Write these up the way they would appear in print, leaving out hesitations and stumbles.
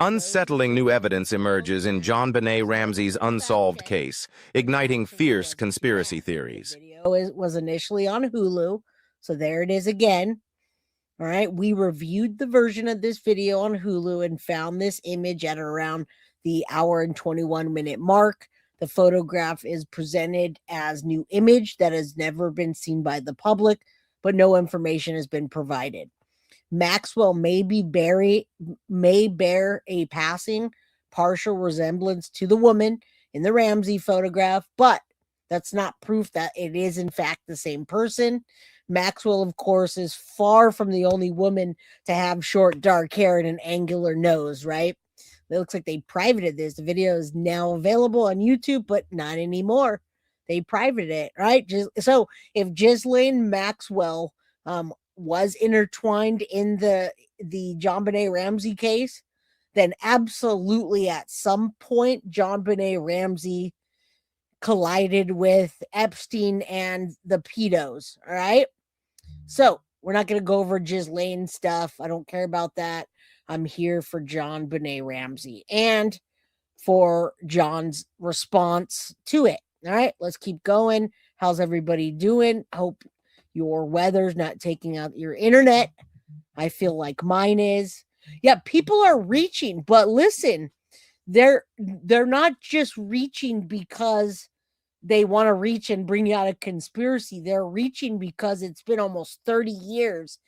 Unsettling new evidence emerges in JonBenét Ramsey's unsolved case, igniting fierce conspiracy theories. The video was initially on Hulu, so there it is again. All right, we reviewed the version of this video on Hulu and found this image at around the hour and 21-minute mark. The photograph is presented as new image that has never been seen by the public, but no information has been provided. Maxwell may bear a passing partial resemblance to the woman in the Ramsey photograph, but that's not proof that it is in fact the same person. Maxwell, of course, is far from the only woman to have short, dark hair and an angular nose, right? It looks like they privated this. The video is now available on YouTube, but not anymore. They privated it, right? So if Ghislaine Maxwell was intertwined in the JonBenét Ramsey case, then absolutely at some point JonBenét Ramsey collided with Epstein and the pedos. All right. So we're not going to go over Ghislaine stuff. I don't care about that. I'm here for JonBenét Ramsey and for John's response to it. All right, let's keep going. How's everybody doing? Hope your weather's not taking out your internet. I feel like mine is. Yeah, people are reaching, but listen, they're not just reaching because they want to reach and bring out a conspiracy. They're reaching because it's been almost 30 years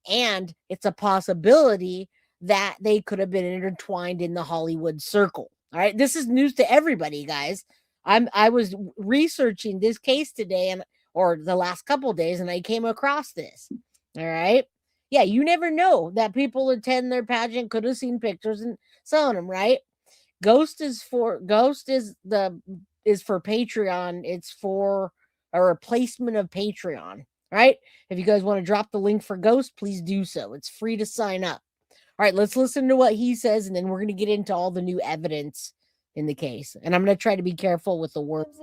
and it's a possibility that they could have been intertwined in the Hollywood circle. All right, this is news to everybody, guys. I was researching this case today or the last couple of days, and I came across this. All right. Yeah, you never know that people attend their pageant could have seen pictures and selling them, right? Ghost is for Patreon. It's for a replacement of Patreon, right? If you guys want to drop the link for Ghost, please do so. It's free to sign up. All right, let's listen to what he says, and then we're going to get into all the new evidence in the case. And I'm going to try to be careful with the words.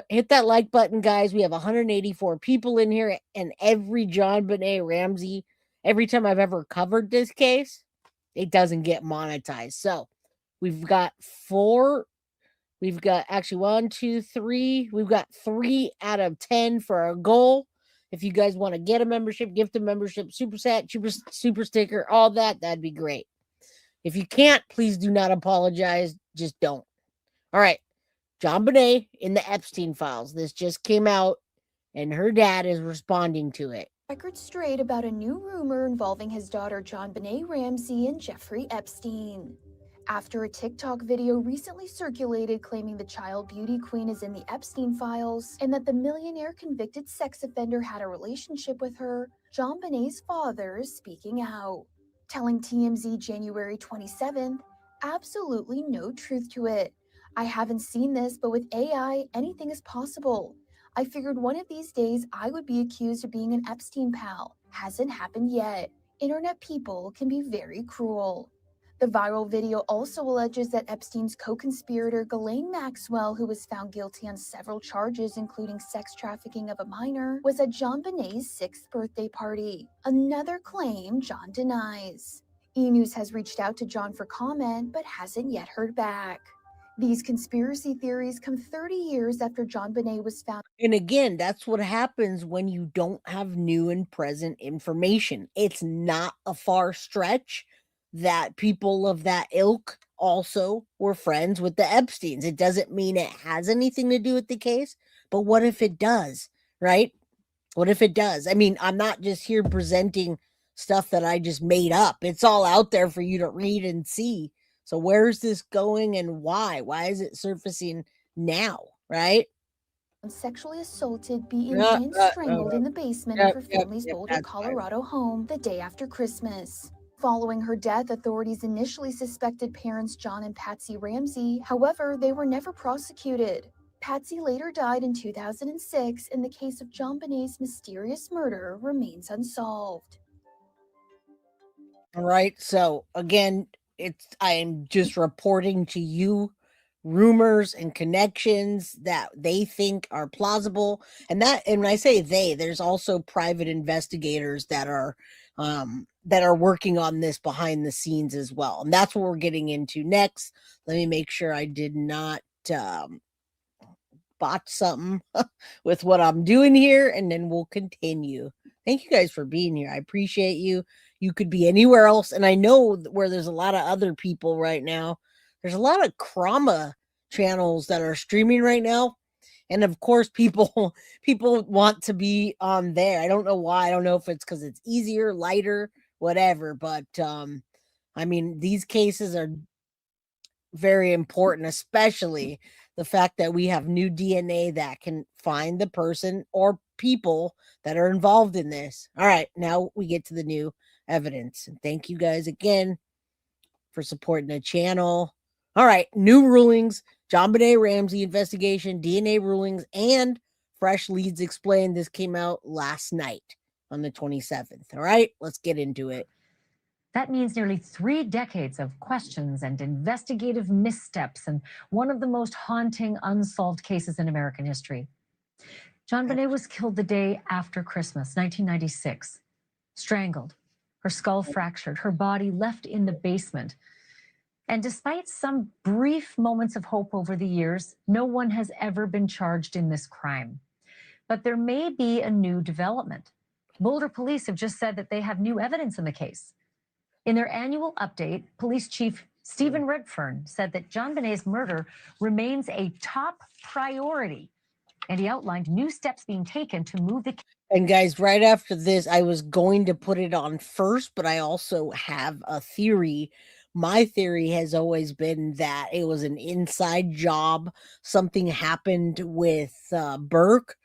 Hit that like button, guys. We have 184 people in here, and every JonBenét Ramsey, every time I've ever covered this case, it doesn't get monetized. So we've got actually 1, 2, 3. We've got 3 out of 10 for our goal. If you guys want to get a membership, gift a membership, super set, super sticker, all that, that'd be great. If you can't, please do not apologize. Just don't. All right. JonBenét in the Epstein files. This just came out, and her dad is responding to it. Record straight about a new rumor involving his daughter JonBenét Ramsey and Jeffrey Epstein. After a TikTok video recently circulated claiming the child beauty queen is in the Epstein files and that the millionaire convicted sex offender had a relationship with her, JonBenét's father is speaking out, telling TMZ January 27th, absolutely no truth to it. I haven't seen this, but with AI, anything is possible. I figured one of these days I would be accused of being an Epstein pal. Hasn't happened yet. Internet people can be very cruel. The viral video also alleges that Epstein's co-conspirator Ghislaine Maxwell, who was found guilty on several charges including sex trafficking of a minor, was at JonBenét's 6th birthday party. Another claim John denies. E! News has reached out to John for comment, but hasn't yet heard back. These conspiracy theories come 30 years after JonBenét was found. And again, that's what happens when you don't have new and present information. It's not a far stretch that people of that ilk also were friends with the Epsteins. It doesn't mean it has anything to do with the case, but what if it does, right? What if it does? I mean, I'm not just here presenting stuff that I just made up. It's all out there for you to read and see. So where's this going and why? Why is it surfacing now, right? Sexually assaulted, beaten, and strangled in the basement of her family's Boulder, Colorado home the day after Christmas. Following her death, authorities initially suspected parents John and Patsy Ramsey. However, they were never prosecuted. Patsy later died in 2006, and the case of JonBenét's mysterious murder remains unsolved. All right, so again, I'm just reporting to you rumors and connections that they think are plausible. And when I say there's also private investigators that are that are working on this behind the scenes as well. And that's what we're getting into next. Let me make sure I did not botch something with what I'm doing here, and then we'll continue. Thank you guys for being here. I appreciate you. You could be anywhere else, and I know where there's a lot of other people right now. There's a lot of Krama channels that are streaming right now, and of course, people want to be on there. I don't know why. I don't know if it's because it's easier, lighter, whatever. But I mean, these cases are very important, especially the fact that we have new DNA that can find the person or people that are involved in this. All right, now we get to the new evidence. And thank you guys again for supporting the channel. All right, new rulings, JonBenét Ramsey investigation, DNA rulings, and fresh leads explained. This came out last night on the 27th. All right, let's get into it. That means nearly 3 decades of questions and investigative missteps, and one of the most haunting unsolved cases in American history. JonBenét was killed the day after Christmas, 1996, strangled, her skull fractured, her body left in the basement. And despite some brief moments of hope over the years, no one has ever been charged in this crime. But there may be a new development. Boulder police have just said that they have new evidence in the case. In their annual update, Police Chief Stephen Redfern said that JonBenét's murder remains a top priority, and he outlined new steps being taken to move the case. And guys, right after this, I was going to put it on first, but I also have a theory. My theory has always been that it was an inside job. Something happened with Burke,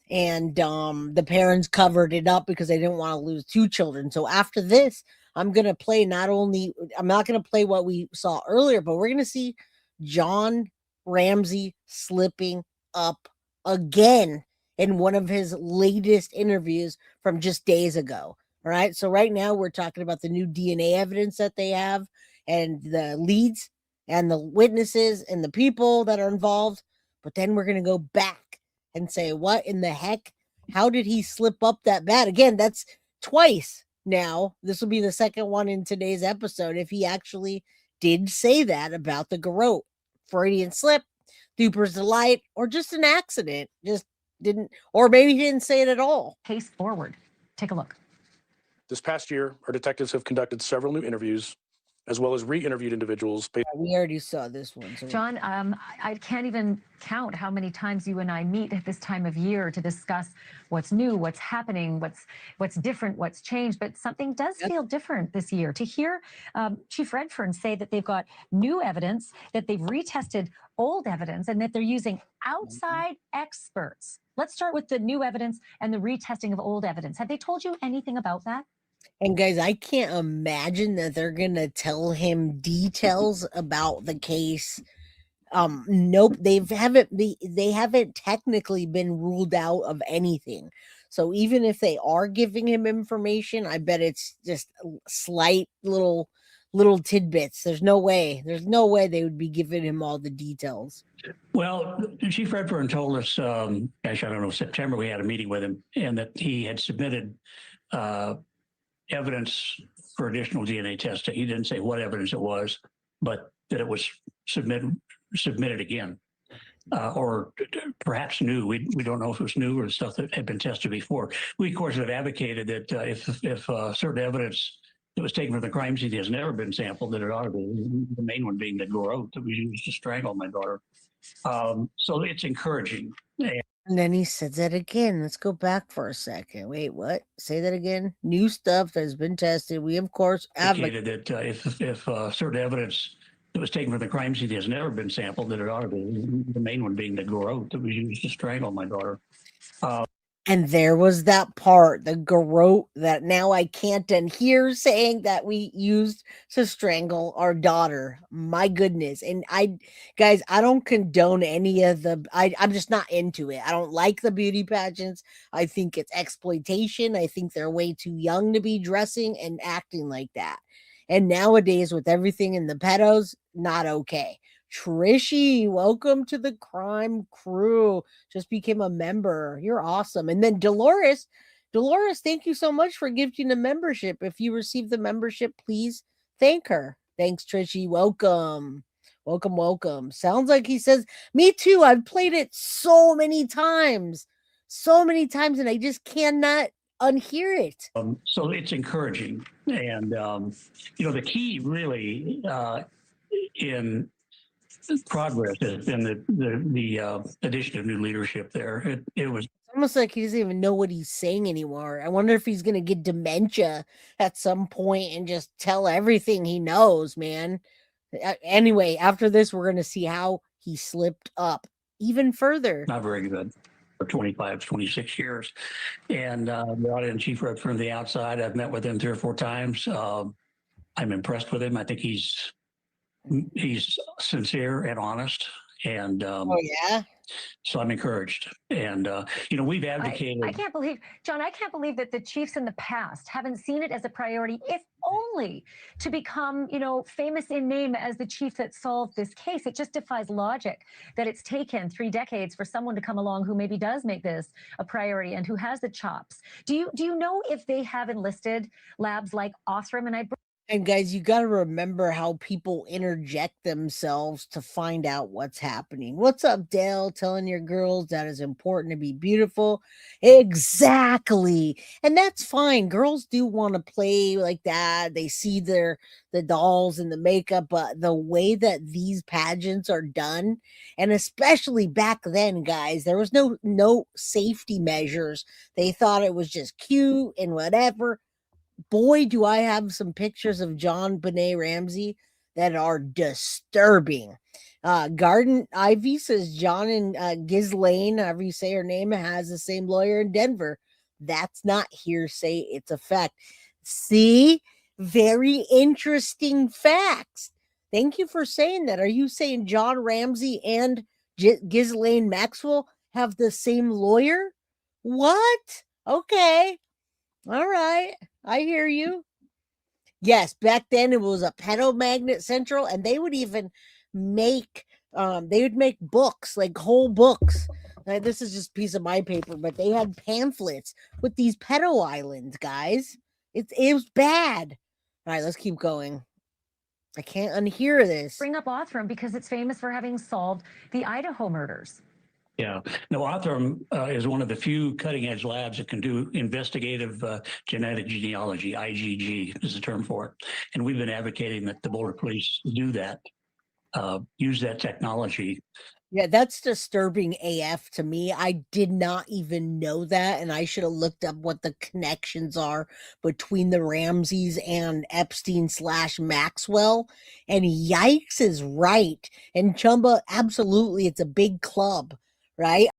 and the parents covered it up because they didn't want to lose 2 children. So after this, I'm going to play I'm not going to play what we saw earlier, but we're going to see John Ramsey slipping up again in one of his latest interviews from just days ago. All right. So right now we're talking about the new DNA evidence that they have and the leads and the witnesses and the people that are involved. But then we're going to go back and say, what in the heck? How did he slip up that bad? Again, that's twice. Now, this will be the second one in today's episode if he actually did say that about the garrote. Freudian slip, duper's delight, or just an accident. Just didn't, or maybe he didn't say it at all. Case forward. Take a look. This past year, our detectives have conducted several new interviews, as well as re-interviewed individuals. We already saw this one. So John, I can't even count how many times you and I meet at this time of year to discuss what's new, what's happening, what's different, what's changed. But something does feel different this year. To hear Chief Redfern say that they've got new evidence, that they've retested old evidence, and that they're using outside experts. Let's start with the new evidence and the retesting of old evidence. Have they told you anything about that? And guys, I can't imagine that they're going to tell him details about the case. Nope, they haven't technically been ruled out of anything. So even if they are giving him information, I bet it's just slight little tidbits. There's no way they would be giving him all the details. Well, Chief Redfern told us, I don't know, September, we had a meeting with him, and that he had submitted evidence for additional DNA testing. He didn't say what evidence it was, but that it was submitted again, or perhaps new. We don't know if it was new or stuff that had been tested before. We, of course, have advocated that if certain evidence that was taken from the crime scene has never been sampled, that it ought to be. The main one being the garrote that was used to strangle my daughter. So it's encouraging. And then he says that again. Let's go back for a second. Wait, what? Say that again. New stuff that has been tested. We, of course, advocated that if certain evidence that was taken from the crime scene has never been sampled, that it ought to be. The main one being the garrote that was used to strangle my daughter. And there was that part, the garrote, that now I can't unhear saying that we used to strangle our daughter. My goodness. And guys, I don't condone any of I'm just not into it. I don't like the beauty pageants. I think it's exploitation. I think they're way too young to be dressing and acting like that. And nowadays, with everything in the pedos, not okay. Trishy, welcome to the crime crew. Just became a member. You're awesome. And then Dolores Dolores, thank you so much for gifting the membership. If you receive the membership, please thank her. Thanks, Trishy. Welcome. Welcome, welcome. Sounds like he says, me too. I've played it so many times, and I just cannot unhear it. So it's encouraging. And, the key really in progress has been the addition of new leadership there. It was Almost like he doesn't even know what he's saying anymore. I wonder if he's going to get dementia at some point and just tell everything he knows, man. Anyway, after this, we're going to see how he slipped up even further. not very good for 25, 26 years. And brought in chief rep from the outside. I've met with him 3 or 4 times. I'm impressed with him. I think he's sincere and honest. And Oh, yeah? so I'm encouraged. And, we've advocated. I can't believe, John, I can't believe that the chiefs in the past haven't seen it as a priority, if only to become, famous in name as the chief that solved this case. It just defies logic that it's taken 3 decades for someone to come along who maybe does make this a priority and who has the chops. Do you know if they have enlisted labs like Othram? And guys, you got to remember how people interject themselves to find out what's happening. What's up, Dale? Telling your girls that it's important to be beautiful. Exactly. And that's fine. Girls do want to play like that. They see the dolls and the makeup, but the way that these pageants are done, and especially back then, guys, there was no safety measures. They thought it was just cute and whatever. Boy, do I have some pictures of JonBenét Ramsey that are disturbing. Garden Ivy says John and Ghislaine, however you say her name, has the same lawyer in Denver. That's not hearsay, it's a fact. See? Very interesting facts. Thank you for saying that. Are you saying John Ramsey and Ghislaine Maxwell have the same lawyer? What? Okay. All right. I hear you. Yes, back then it was a pedo magnet central, and they would even make books, like whole books. This is just a piece of my paper, but they had pamphlets with these pedo islands, guys. It was bad. All right, let's keep going. I can't unhear this. Bring up Othram because it's famous for having solved the Idaho murders. Yeah, no, Othram is one of the few cutting-edge labs that can do investigative genetic genealogy. IgG is the term for it. And we've been advocating that the Boulder Police do that, use that technology. Yeah, that's disturbing AF to me. I did not even know that, and I should have looked up what the connections are between the Ramseys and Epstein/Maxwell. And yikes is right. And Chumba, absolutely, it's a big club, right?